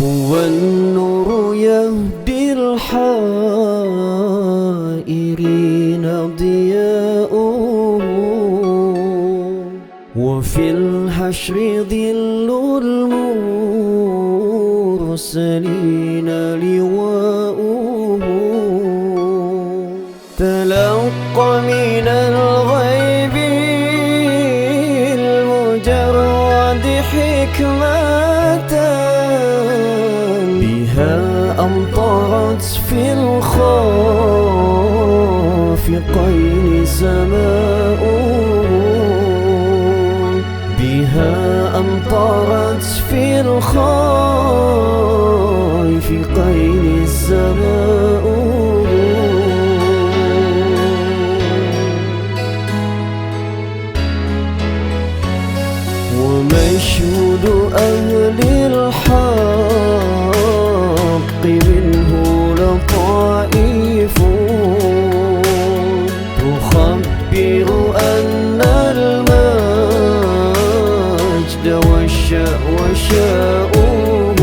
هو النور يهدي الحائرين ضياؤه، وفي الحشر ظل المرسلين لواؤه. تلقى من الغيب المجرد حكمة، بها أمطرت في الخافقين سماؤه، بها أمطرت في الخافقين سماؤه. ومشهود أهل الحق منه لطائف، تخبر أن المجد والشأو شاؤه.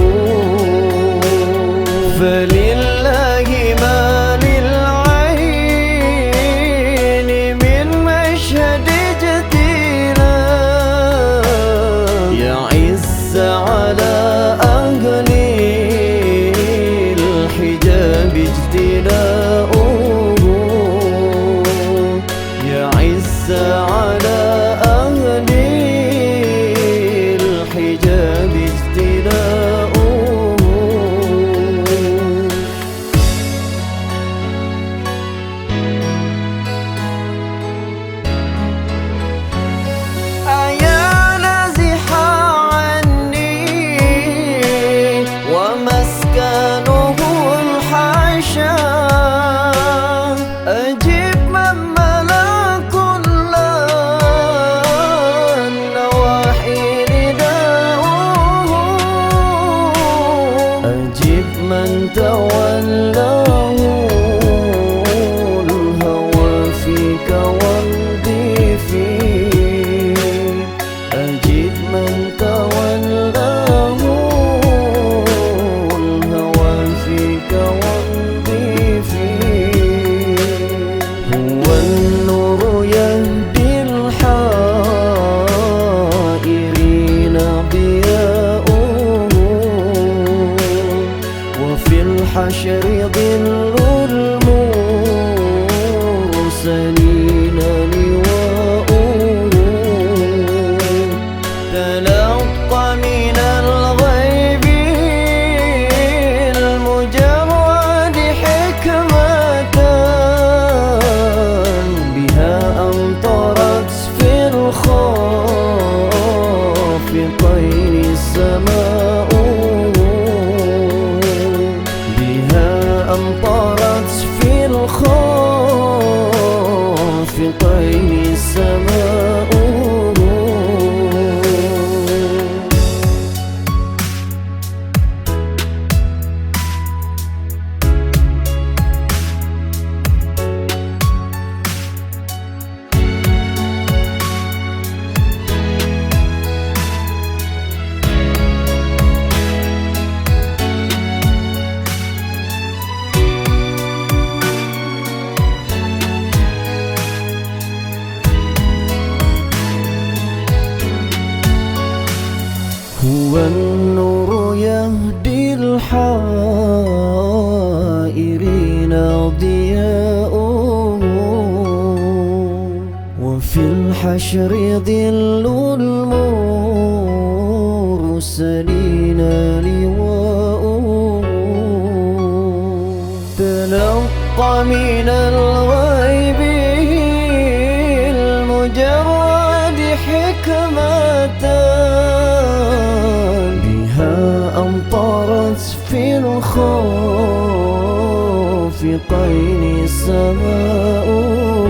فلله ما للعين من مشهد جديلا، يعز على أهل الحجاب اجتلاؤه، يعز على أهل الحجاب اجتلاؤه. ومسكنه الحاشا، أجب من ملا كل النواحي رداؤه، أجب من تولاه الهوى فيك وامضي فيه، أجب من تولاه الحشر ظل المرسلين لواؤه. تلقى من الغيب المجرد حكمة، بها أمطرت في الخافقين سماؤه، أمطرت في الخافقين سماؤه. هو النور يهدي الحائرين ضياؤه، وفي الحشر ظل المرسلين لواؤه. تلقى من الغيب المجرد حكمة، أمطرت في الخافقين سماؤه،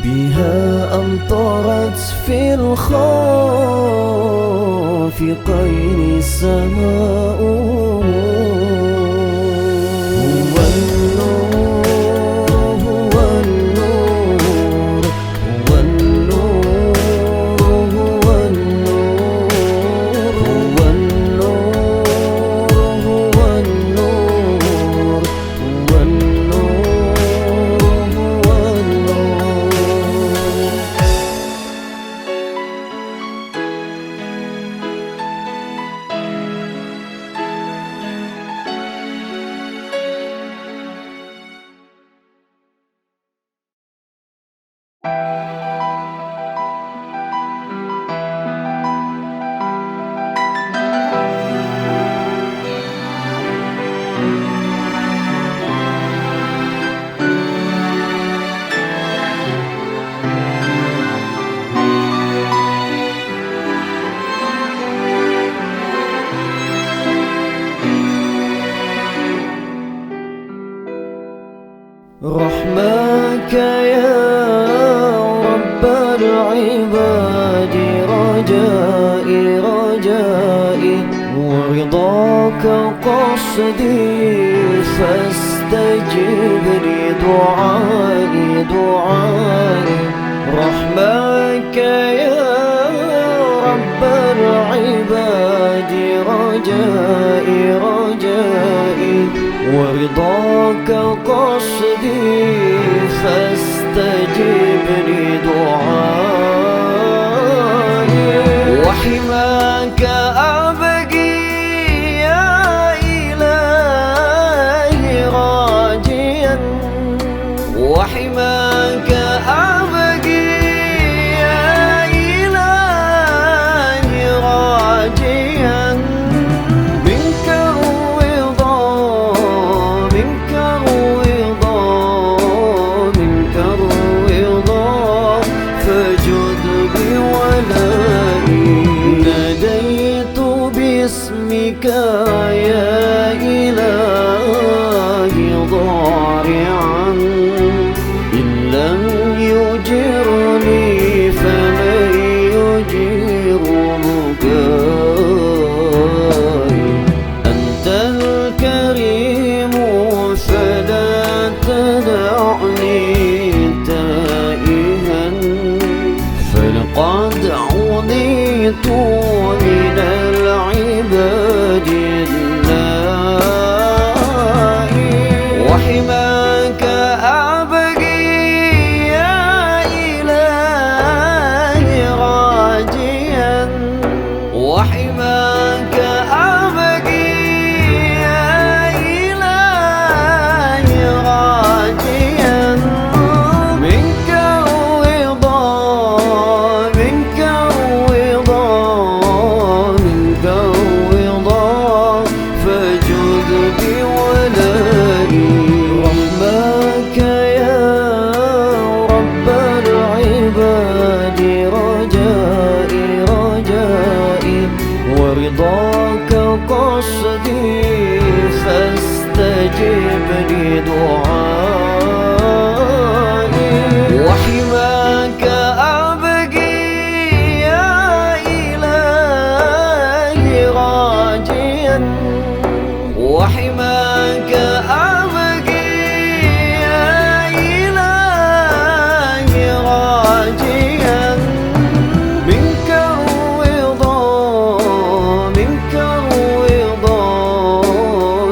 بها أمطرت في الخافقين سماؤه. هو النور هو النور هو النور هو النور هو النور ورضاك قصدي فاستجب لي دعائي دعائي. رحمك يا رب العباد رجائي رجائي. ورضاك قصدي فاستجب لي دعائي. وحماك أبقي يا إلهي راجيا. وحماك أبقي يا إلهي راجيا. منك الرضا منك الرضا منك الرضا فجد بولائي. ناديت باسمك يا إلهي ضارعا. إن لم يجرني فمن يجير بكائي. أنت الكريم فلا تدعني تائها. فلقد عُضِيتُ من العباد الله. وحماك أبقي يا إلهي راجيا. وحماك أبقي يا إلهي راجيا. منك الرضا منك الرضا منك الرضا فجد بولائي. رحمك يا رب العباد رجائي رجائي. ورضاك قصدي فاستجب لي دعائي. وحماك أبقي يا إلهي راجيا. وحماك أبقي يا إلهي راجيا. منك الرضا منك الرضا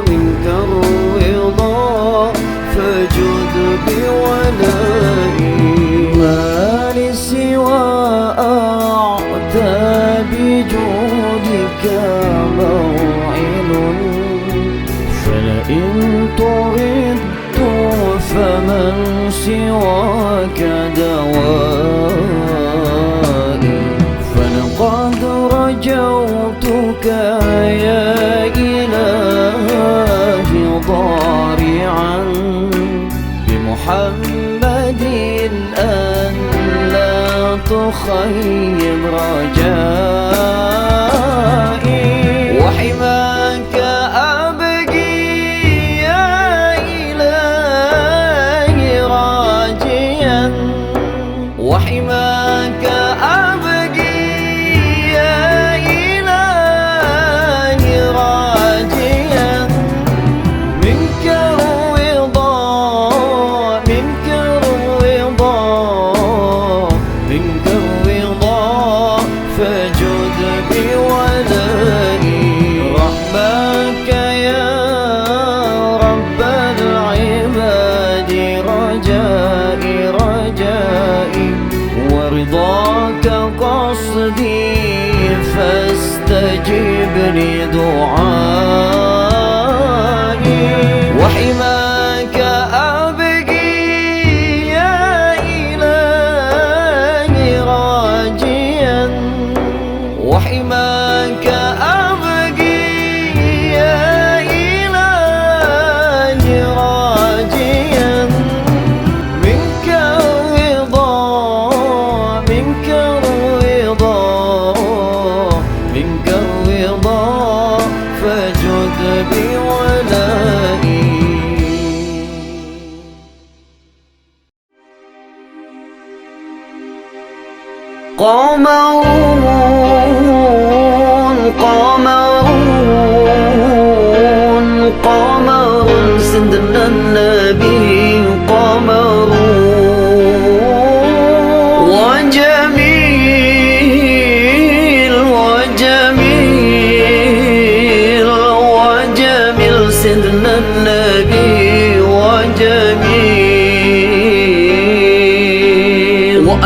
منك الرضا فجد بولائي. ما لي سوى أعتى بجودك موعل. فلئن طردت فمن سواك دوائي. فلقد رجوتك يا إلهي ضارعا بمحمد أن لا تخيب رجائي. وحماك أبقي يا إلهي راجيا. وحماك أبقي يا إلهي راجيا. منك الرضا منك الرضا منك الرضا فجد بولائي. رحمك يا رب العباد رجائي رجائي. ورضاك قصدي فاستجب لي دعائي. وحماك أبقي يا إلهي راجيا. وحماك أبقي يا إلهي راجيا. منك الرضا منك الرضا منك الرضا فجد بولائي. قمر قمر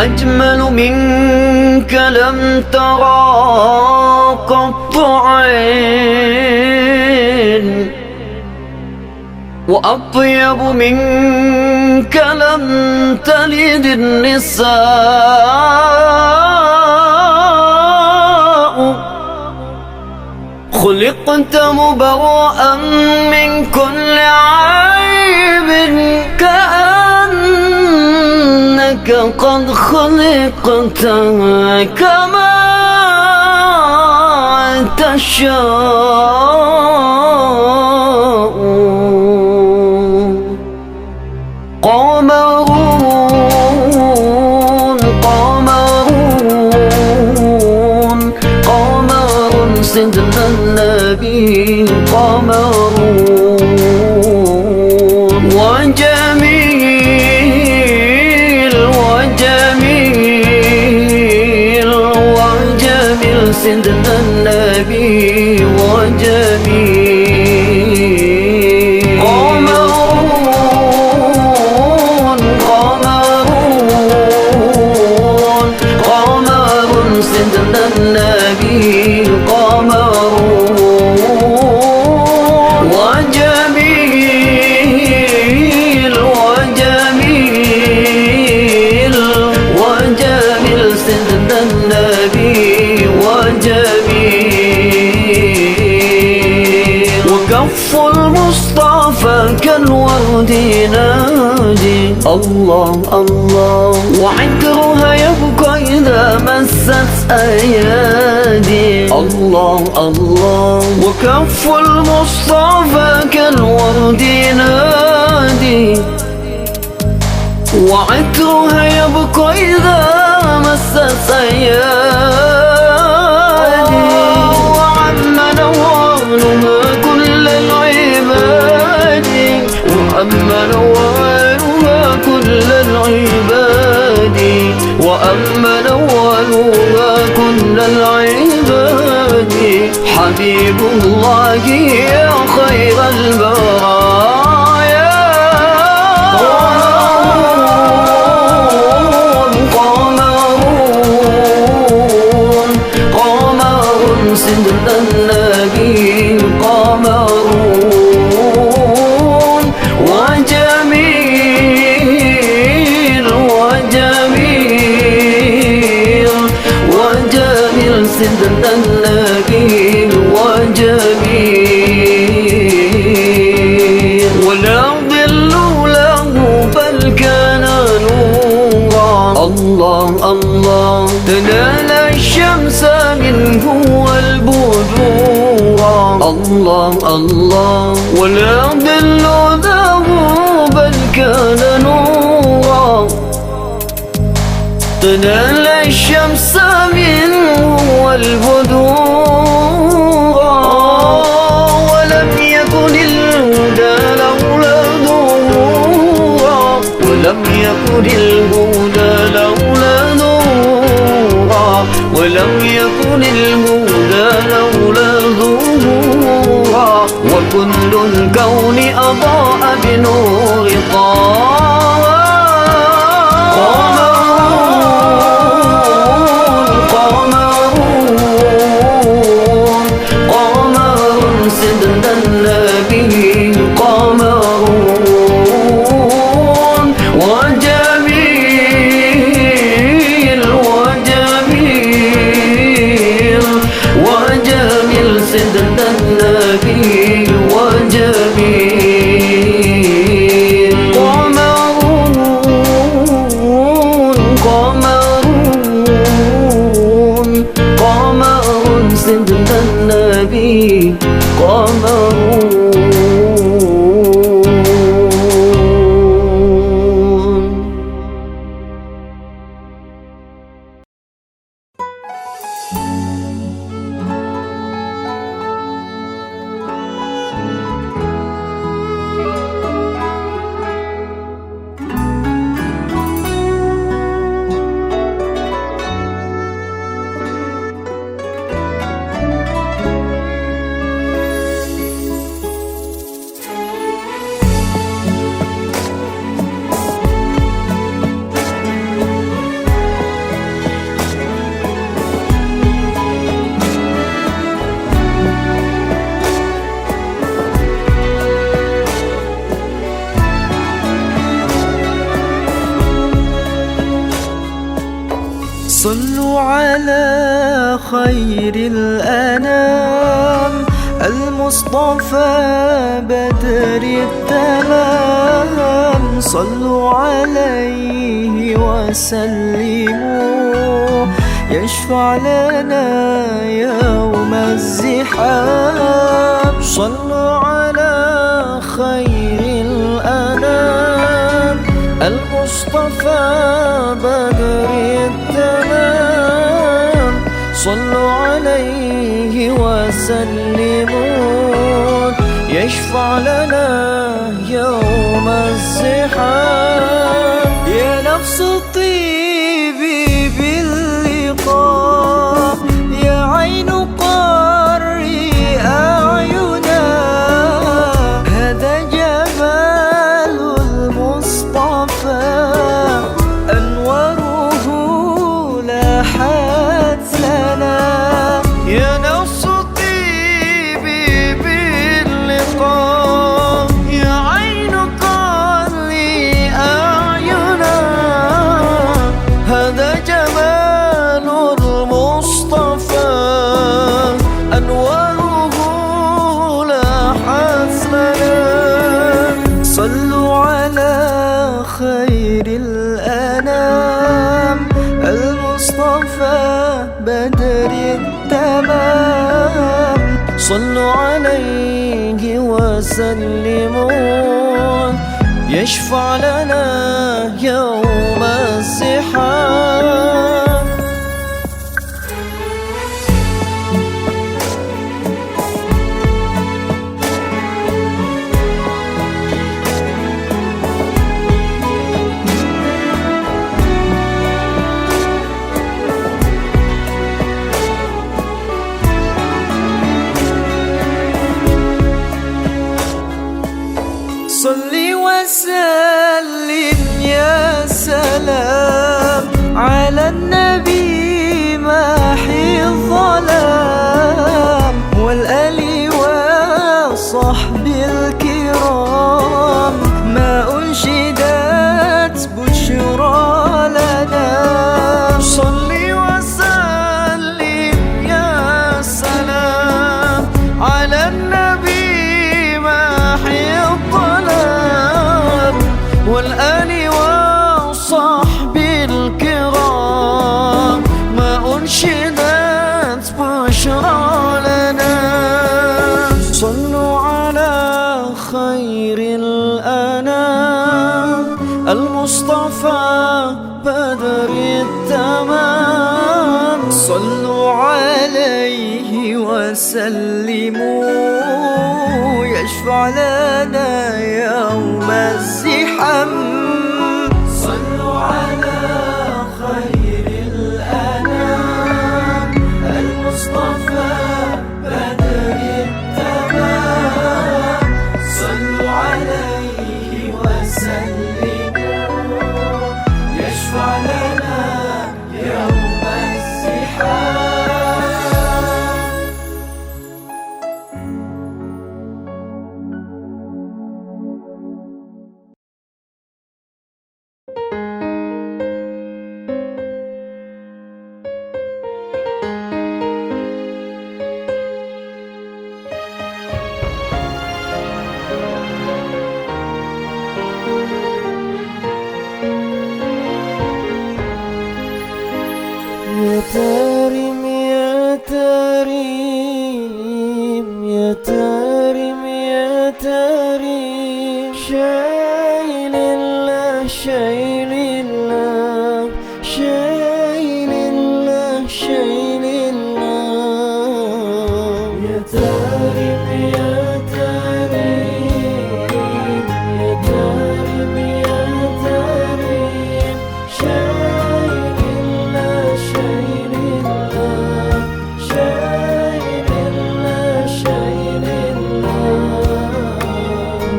أجمل منك لم ترى قط عين، وأطيب منك لم تلد النساء. خلقت مبرأ من كل عيب، كأنك قد خلقت كما تشاء. قمرون قمرون قمر سيدنا النبي، قمرون وجميل وجميل وجميل سيدنا النبي وجميل. قمرون قمرون قمر سيدنا النبي، قمرون وجميل وجميل وجميل سيدنا النبي وجميل. وكف المصطفى كالورد ينادي الله الله، وعطرها يبقى إذا مست أيادي الله الله. وكف المصطفى كالورد ينادي، وعطرها يبقى إذا مست أيادي. وعم نوالها كل العباد، وعم نوالها كل العباد، وأم نوالها كل العباد. حبيب الله يا خير البرايا. قمرون قمرون قمر سيدنا النبي، قمرون وجميل وجميل وجميل سيدنا النبي وجميل. ولا ظل له بل كان نورا الله الله، تنال الشمس منه والبدور الله الله. ولا ظل له بل كان نورا، تنال الشمس منه والبدور. ولم يكن الهدى لولا نورا، ولم يكن الهدى لولا نورا، ولم يكن الهدى لولا ظهورا. وكل الكون أضاء بنور طه. قمرون قمرون قمر سيدنا النبي، قمرون وجميل وجميل وجميل سيدنا النبي وجميل. قمرون قمرون قمر سيدنا النبي، قمرون. خير الأنام المصطفى بدر التمام. صلوا عليه وسلموا يشفع لنا يوم الزحام. صلوا على خير الأنام المصطفى بدر التمام. صلوا عليه وسلموا يشفع لنا يوم الزحام. يا نفس طيبي باللقاء، يا عين قري أعينا. هذا جمال المصطفى أنواره لاحت لنا. يا نفس طيبي باللقاء، يا عين قري أعينا. هذا جمال المصطفى أنواره لاحت لنا. صلوا على خير الأنام المصطفى بدر التمام. صلوا عليه وسلموا يشفع لنا يوم الزحام. صل وسلم يا سلام على النبي ماحي الظلام، والآل والصحب الكرام. ما أنشدت بشرى لنا. صل وسلم يا سلام على النبي ماحي الظلام، والآل والصحب الكرام. ما أنشدت بشرى لنا. صلوا على خير الأنام المصطفى بدر التمام. صلوا عليه وسلموا يشفع لنا يوم الزحام. صلوا على خير الأنام المصطفى بدر التمام. صلوا عليه وسلموا يشفع لنا يوم الزحام. يا تارم يا تاريم يا تارم يا تاريم. شايل الله شايل الله شايل الله شايل الله. يا تارم يا تاريم يا تارم يا تاريم. شايل الله شايل الله شايل الله شايل الله.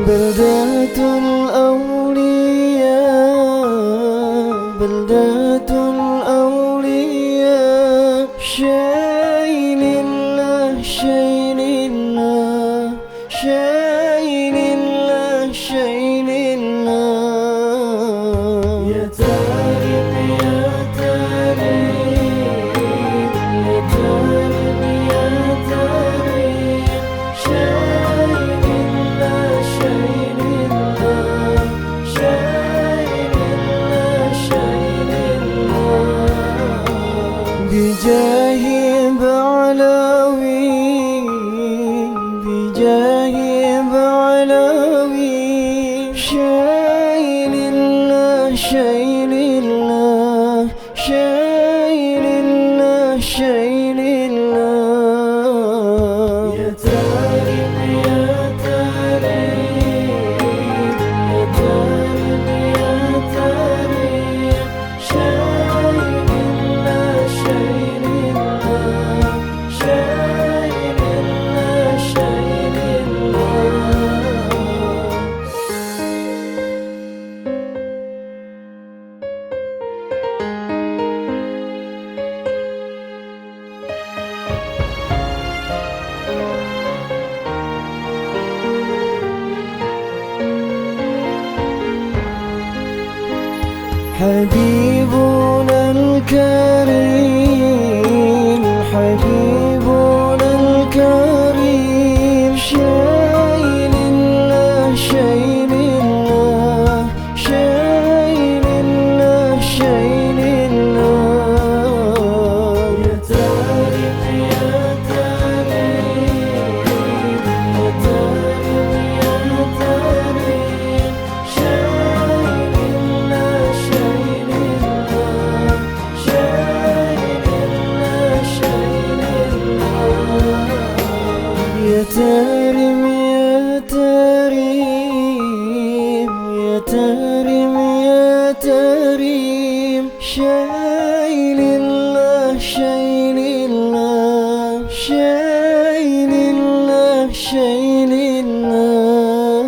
بلدة الأولياء بلدة الأولياء. شايل الله شايل الله شايل الله شايل الله. يا تارم يا تاريم يا تاريم تاريخ يا تاريخ يا تاريخ يا تاريخ شايل الله شايل الله شايل الله شايل الله حبيبنا الكريم حبيبنا الكريم شايل الله شايل الله شايل الله شايل الله يا تاريخ يا تاريخ يا تاريخ يا تاريخ شايل الله شايل الله شايل الله شايل الله يا تاريم يا تاريم يا تاريم يا تاريم شايل الله شايل الله شايل الله شايل الله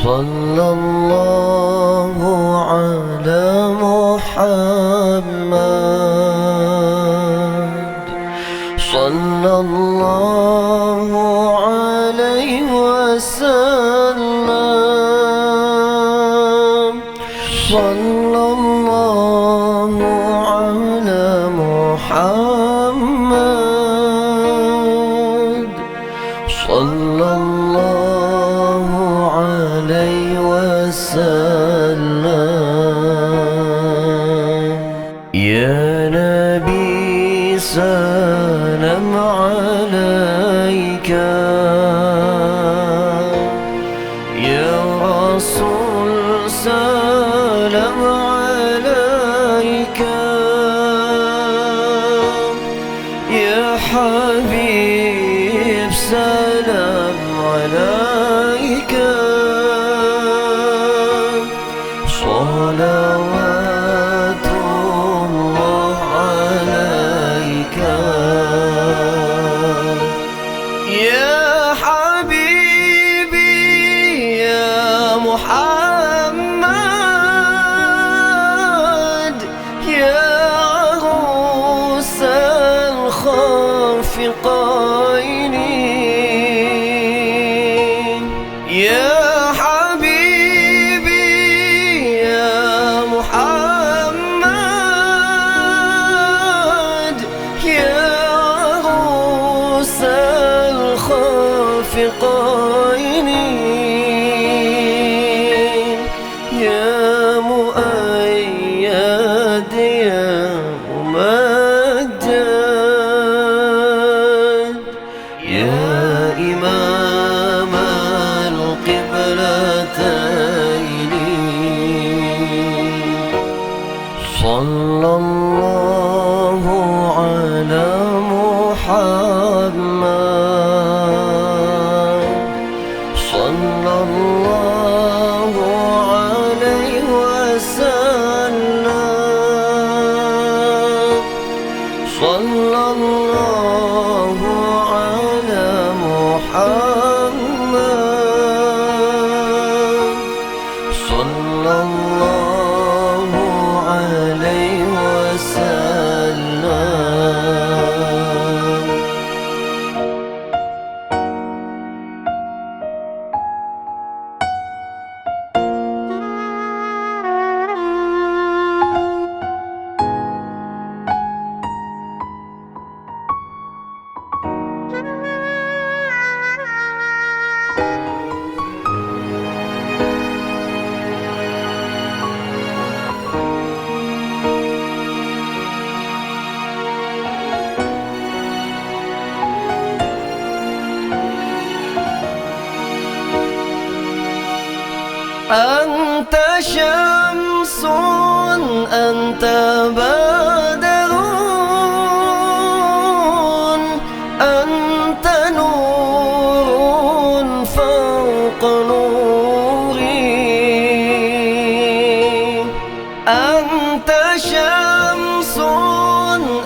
صلى الله على محمد صلى الله عليه وسلم صلى الله على محمد صلى الله عليه وسلم يا نبي سلام عليك يا رسول سلام عليك يا حبيب سلام عليك صلوات الله عليك يا حبيبي يا محمد يا غوث الخافقين يا حبيبي يا محمد يا غوث الخافقين يا مؤيد يا ممجد يا إمام القبلتين صلى الله على محمد صلى الله عليه وسلم صلى الله على محمد صلى الله عليه وسلم أنت شمس أنت بدر أنت نور فوق نوري أنت شمس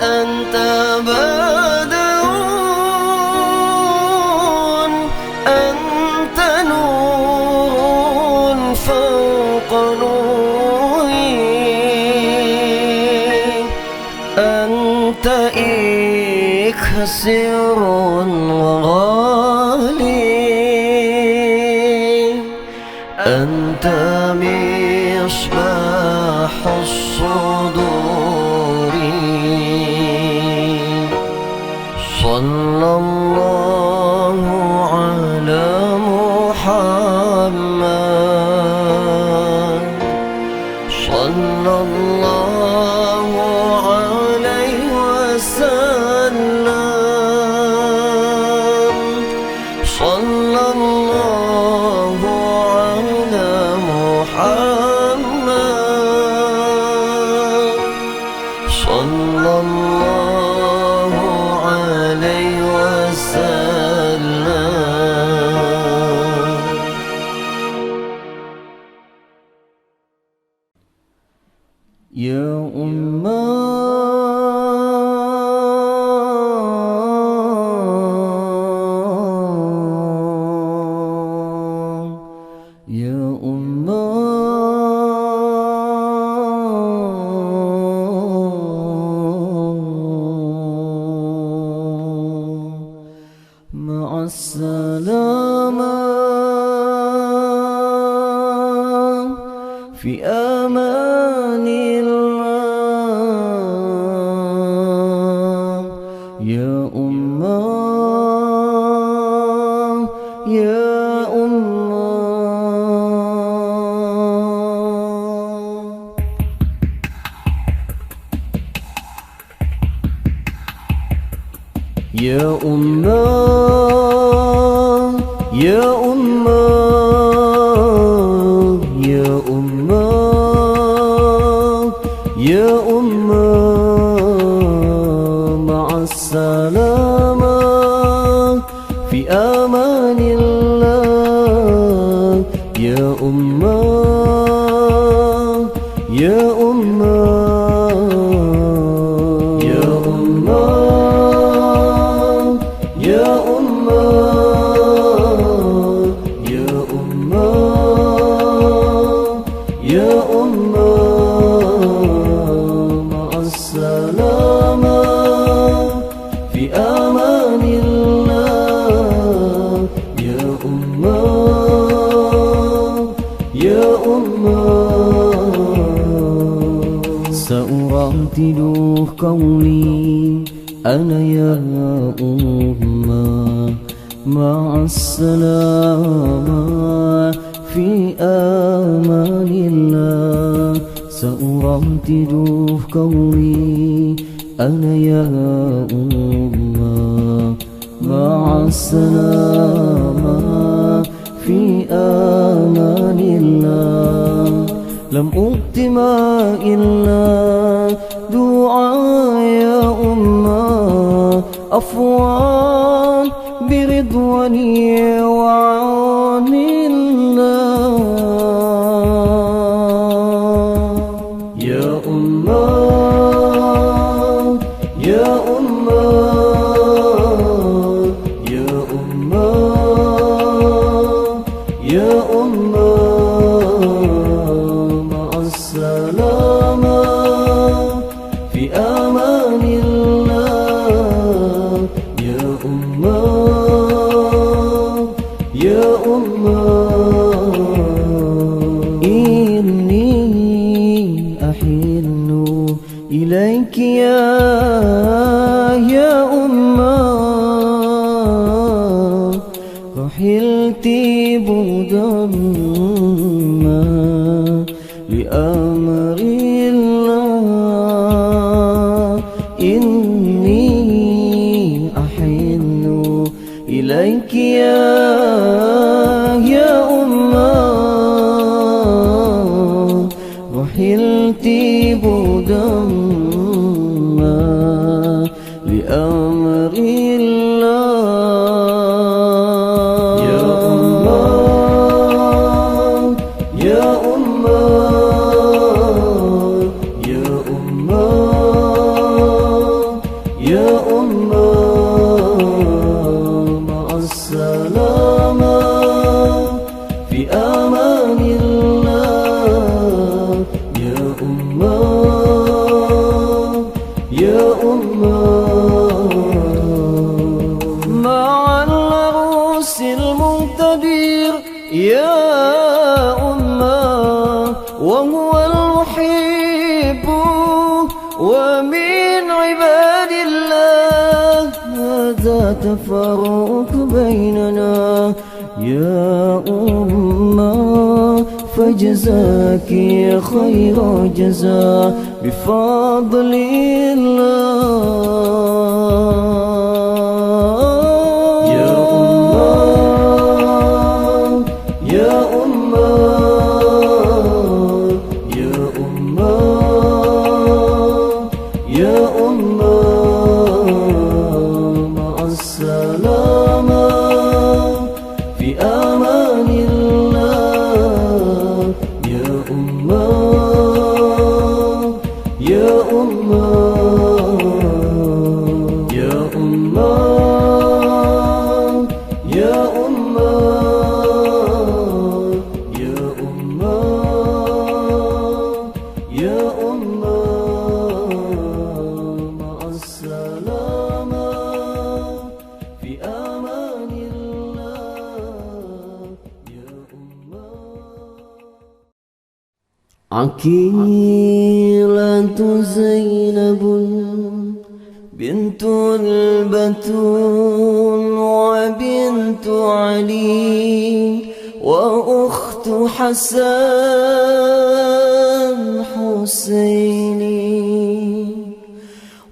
أنت بدر أنت نور فوق نوري أنت إكسر وغالي أنت مصباح الصدور صلى الله على محمد صلى الله عليه وسلم صلى الله على محمد صلى الله عليه وسلم يا مع السلامة في أمان الله يا يا يا يا يا مع السلامة في أمان الله يا يا مع السلامة في أمان الله يا يا سأرتل قولي أنا يا مع السلامة في أمان الله سأردد قولي أنا يا مع السلامة في أمان الله لم أقدم إلا دعاء يا عفوا برضواني وعون الله يا يا يا مع السلامة في أمان الله يا يا إني أحن إليك يا رحلت بعدا لأمر الله إني أحن إليك يا أمر الله. يا أمة يا أمة يا أمة يا أمة مع السلامة في أمان الله. يا أمة يا أمة مع العروس المنتظر يا أمة وهو المحب ومن عباد الله. هذا تفرق بيننا يا أمة فجزاك خير جزاء بفضل الله. يا أمة يا أمة يا أمة يا أمة مع السلامة في أمان الله. يا أمة يا أمة يا أمة يا أمة يا أمة يا أمة مع السلامة في أمان الله. يا أمة عقيلة زينب بنت البتول وبنت علي وأخت حسن حسيني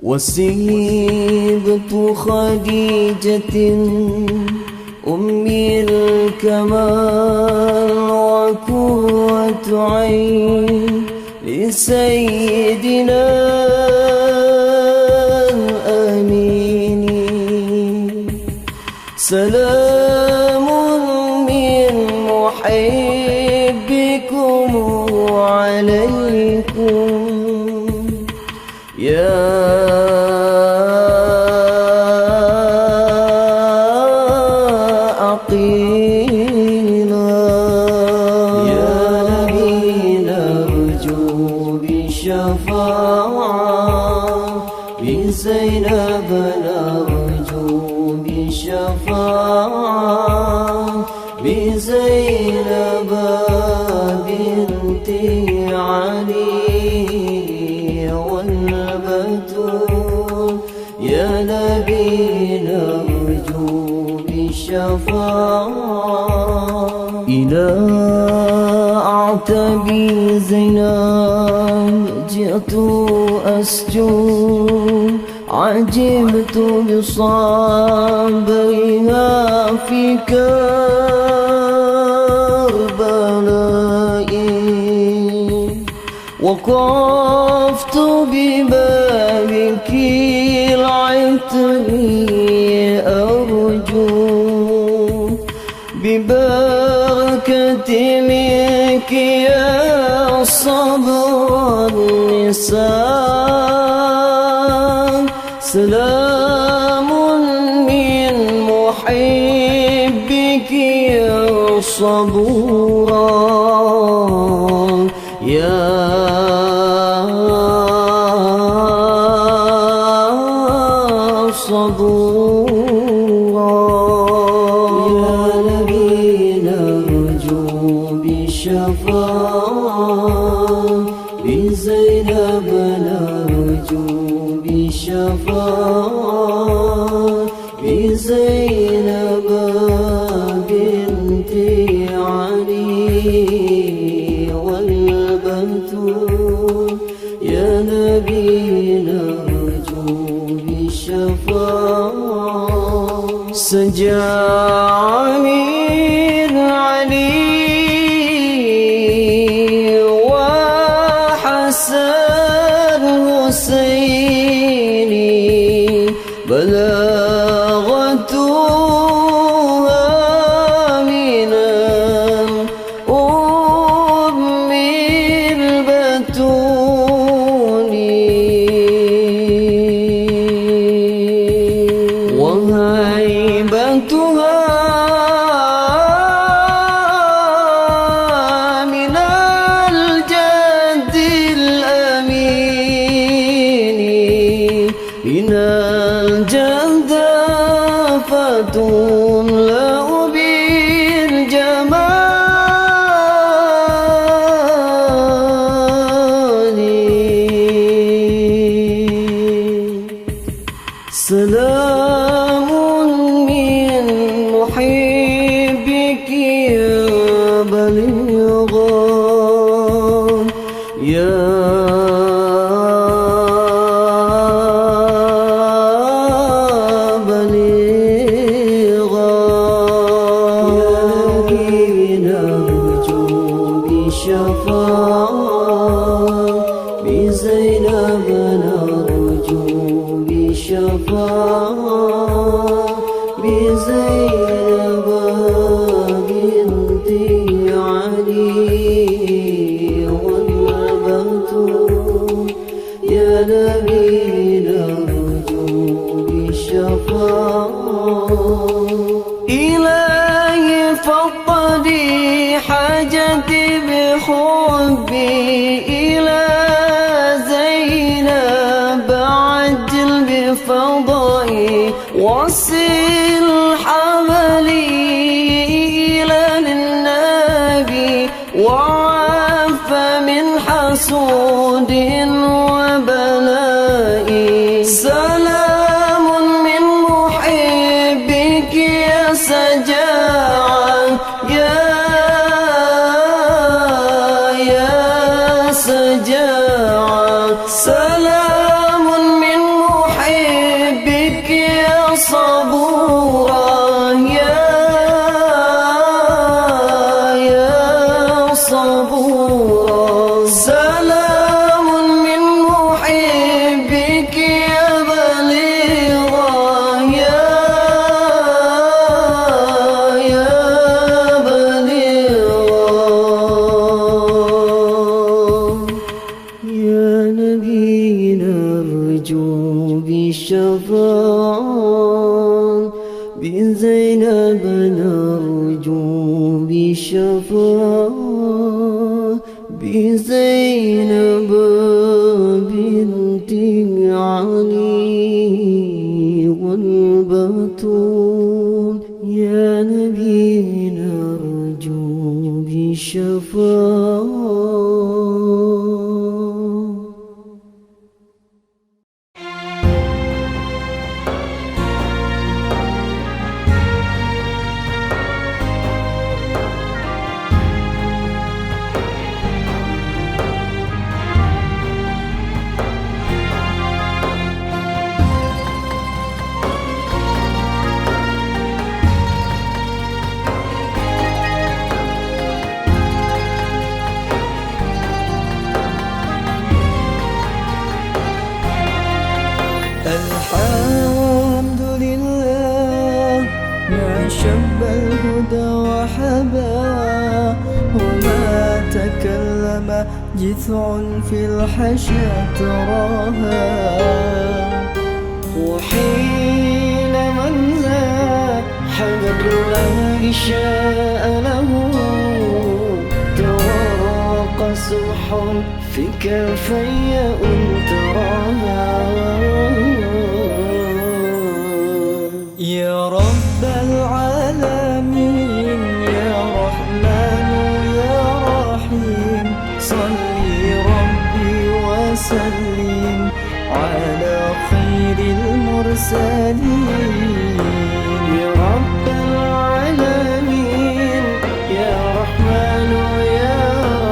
وسيبة خديجة أم الكمال وقرة عين لسيدنا الأمين. سلام من محبكم عليكم يا عقيلا. يا نبي نرجو بشفاعة بزينب نرجو بشفاعة بزينب بنت علي والبتول. يا نبي نرجو بشفاعة إلى أعتبي زينب جئت أسجد عجبت بصابرها في كربلاء وقفت ببابك العطر أرجو ببركة منك يا صبر النساء. سلام من محبك يا صبورا يا صبورا. يا نبي نرجو بشفاعة بزينب نرجو بشفاعة بزينب بنت علي والبتول. يا نبي نرجو بشفاعة سجع من علي وحسن حسيني بل بلاغتها من الأم البتول وهيبتها من الجد الأمين إن الجد فتملأ بالجمال سلام من محبك يا بليغا يا بليغا يا نبي نرجو بشفاعة بزينب نرجو بشفاعة بزينب بنت علي والبتول يا نبي نرجو بشفاعة إلهي فقدي حاجتي بحبي إلى زينب عجل بفضائي وصل حملي إلى النبي وعاف من حسود وبلائي سلام من محبك يا سجاعة يا سجاعة سلام من محبك يا صبورا يا صبورا سلام من محبك يا بليغا يا بليغا يا نبي نرجو بشفاعة بزينب نرجو بشفاعة بزينب بنت علي والبتول يا نبي نرجو بشفاعة الحمد لله يا شب الهدى وحبا وما تكلم جذع في الحشا تراها وحين من حمد الله شاء له تواق سمح في كفي تراها يا رب العالمين يا رحمن يا رحيم صلي ربي وسلم على خير المرسلين يا رب العالمين يا رحمن يا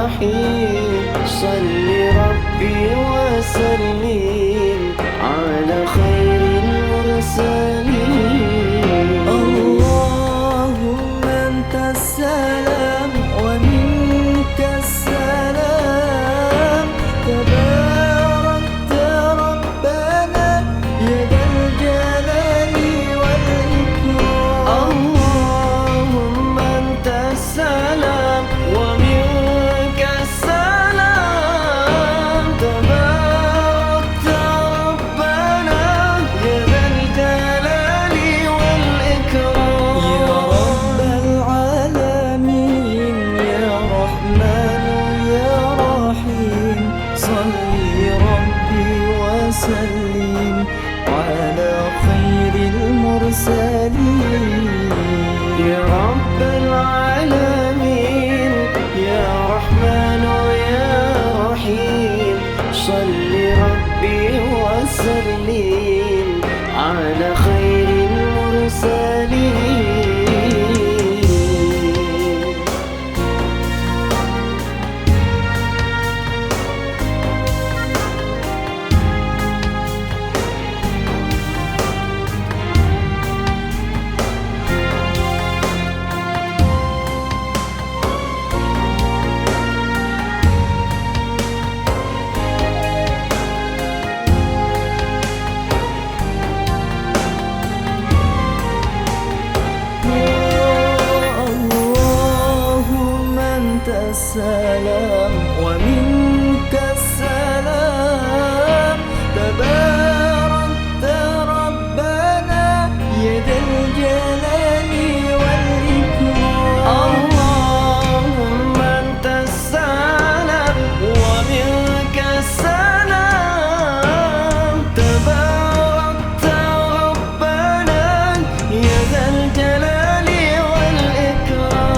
رحيم صلي ربي وسلم على خير المرسلين اللهم أنت السلام ومنك السلام تباركت ربنا يا ذا الجلال المرسلين. يا رب العالمين يا رحمن يا رحيم، صل ربي وسلم على خير المرسلين. السلام ومنك السلام، تباركت ربنا يا ذا الجلال والإكرام. اللهم أنت السلام ومنك السلام، تباركت ربنا يا ذا الجلال والإكرام.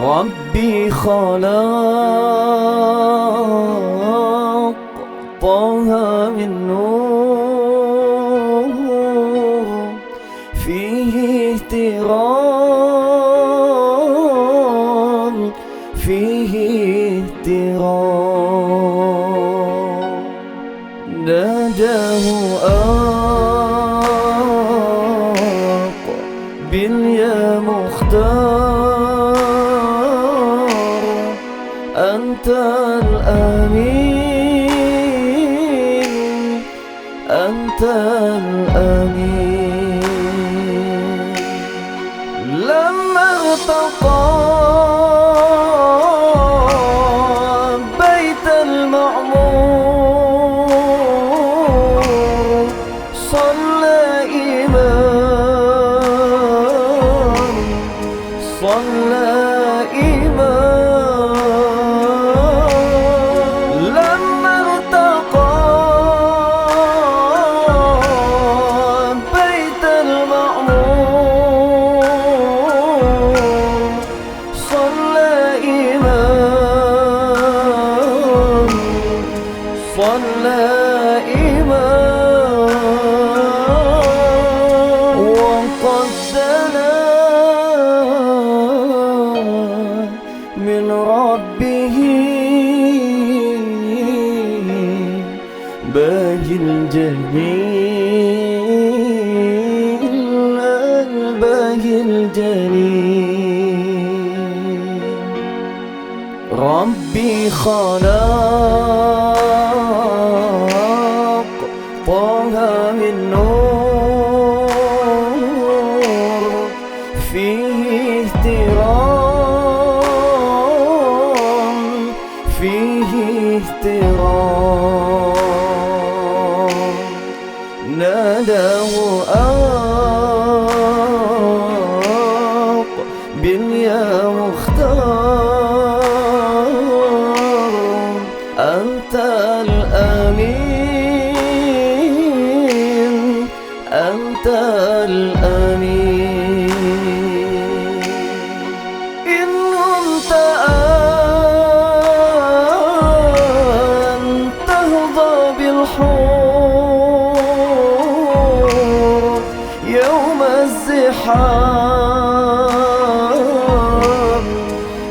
ربي خلق طه من نور، فيه احترام فيه احترام، ناداه أقبل يا مختار، أنت الأمين أنت الأمين. لما ارتقى بيت المعمور، صلى إمام صلى صلى إمام، وقد دنا من ربه باهي الجليل الباهي الجليل. ربي خلق طه من نور، فيه احترام فيه احترام، ناداه أقبل يا مختار، أنت الأمين أنت الأمين. إن كنت أن تهضى بالحور يوم الزحام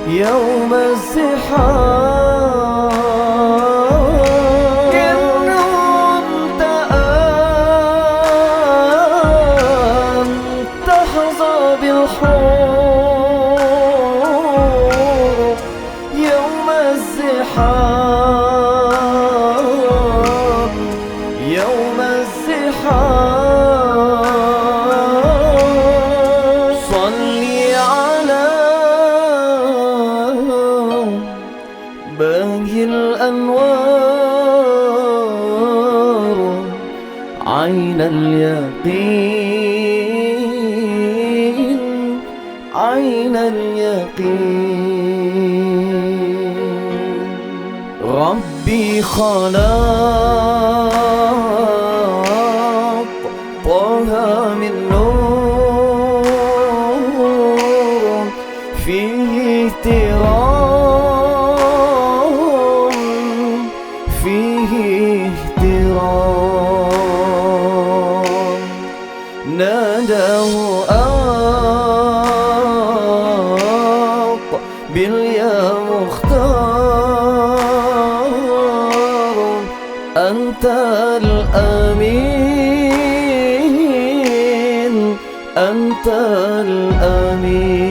يوم الزحام إن رمت أن تحظى بالحور يوم الزحام يوم الزحام صلي على باقي الأنوار عين اليقين عين اليقين ربي خلق طه من نور فيه احترام فيه احترام ناداه باليا مختار أنت الأمين أنت الأمين